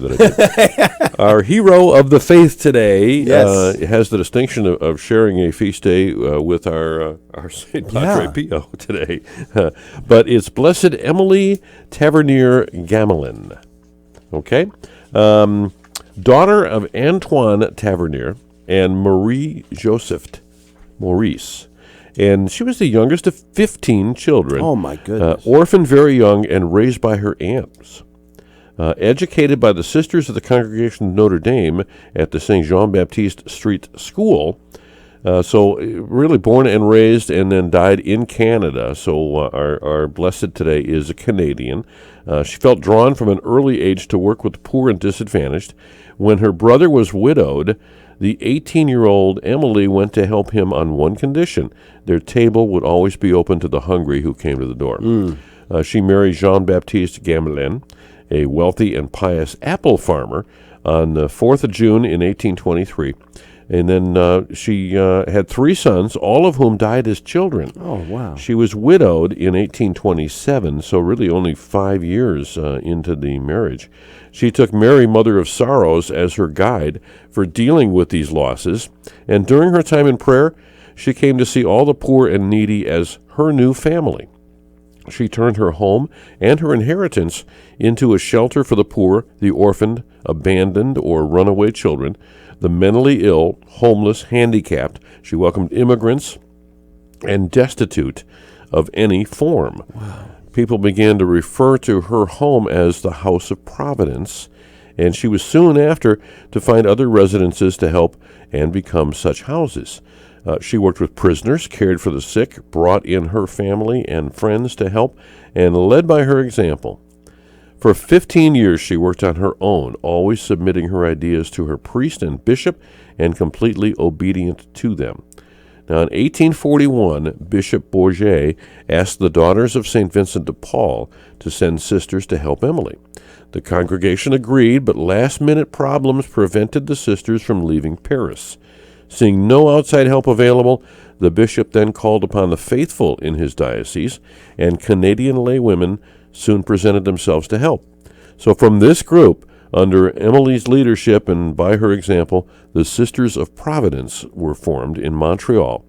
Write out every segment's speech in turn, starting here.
that I did. Our hero of the faith today Yes. has the distinction of sharing a feast day with our St. Padre Pio today. But it's Blessed Émilie Tavernier Gamelin. Okay? Daughter of Antoine Tavernier and Marie Joseph Maurice. And she was the youngest of 15 children. Oh, my goodness. Orphaned very young and raised by her aunts. Educated by the Sisters of the Congregation of Notre Dame at the St. Jean-Baptiste Street School. So really born and raised and then died in Canada. So our blessed today is a Canadian. She felt drawn from an early age to work with the poor and disadvantaged. When her brother was widowed, the 18-year-old Émilie went to help him on one condition. Their table would always be open to the hungry who came to the door. She married Jean-Baptiste Gamelin, a wealthy and pious apple farmer, on the 4th of June in 1823. And then she had 3 sons, all of whom died as children. Oh, wow. She was widowed in 1827, so really only 5 years into the marriage. She took Mary, Mother of Sorrows, as her guide for dealing with these losses. And during her time in prayer, she came to see all the poor and needy as her new family. She turned her home and her inheritance into a shelter for the poor, the orphaned, abandoned, or runaway children, the mentally ill, homeless, handicapped. She welcomed immigrants and destitute of any form. Wow. People began to refer to her home as the House of Providence, and she was soon after to find other residences to help and become such houses. She worked with prisoners, cared for the sick, brought in her family and friends to help, and led by her example. For 15 years she worked on her own, always submitting her ideas to her priest and bishop and completely obedient to them. Now, in 1841, Bishop Bourget asked the Daughters of St. Vincent de Paul to send sisters to help Émilie. The congregation agreed, but last-minute problems prevented the sisters from leaving Paris. Seeing no outside help available, the bishop then called upon the faithful in his diocese, and Canadian laywomen soon presented themselves to help. So from this group, under Émilie's leadership and by her example, the Sisters of Providence were formed in Montreal.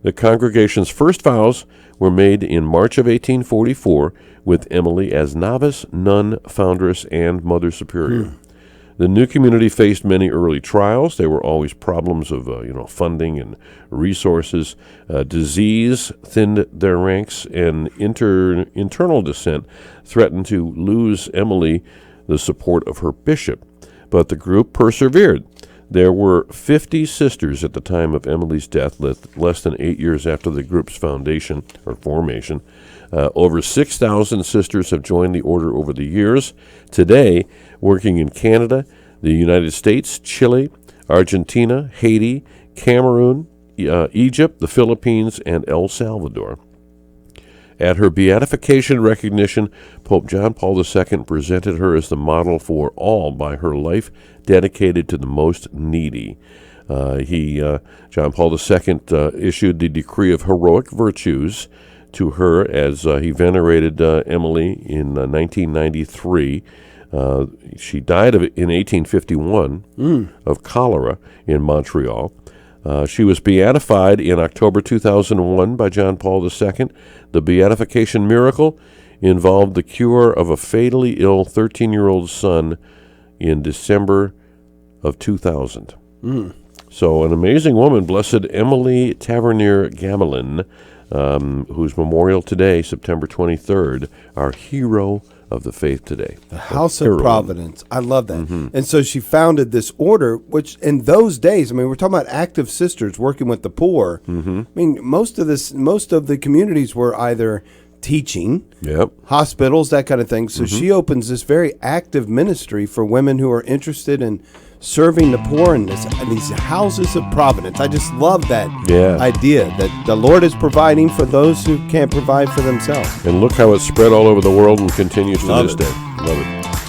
The congregation's first vows were made in March of 1844 with Émilie as novice, nun, foundress, and mother superior. The new community faced many early trials. There were always problems of funding and resources. Disease thinned their ranks, and internal dissent threatened to lose Émilie the support of her bishop. But the group persevered. There were 50 sisters at the time of Émilie's death, less than 8 years after the group's foundation or formation. Over 6,000 sisters have joined the order over the years. Today, working in Canada, the United States, Chile, Argentina, Haiti, Cameroon, Egypt, the Philippines, and El Salvador. At her beatification recognition, Pope John Paul II presented her as the model for all by her life dedicated to the most needy. John Paul II issued the decree of heroic virtues to her as he venerated Émilie in 1993. She died in 1851 of cholera in Montreal. She was beatified in October 2001 by John Paul II. The beatification miracle involved the cure of a fatally ill 13-year-old son in December of 2000. So an amazing woman, Blessed Émilie Tavernier Gamelin, whose memorial today, September 23rd, our hero of the faith today. The House of Providence. I love that. And so she founded this order, which in those days, I mean, we're talking about active sisters working with the poor. I mean, most of the communities were either teaching, hospitals, that kind of thing. So she opens this very active ministry for women who are interested in serving the poor in these houses of providence. I just love that idea that the Lord is providing for those who can't provide for themselves. And look how it's spread all over the world and continues to this day. Love it.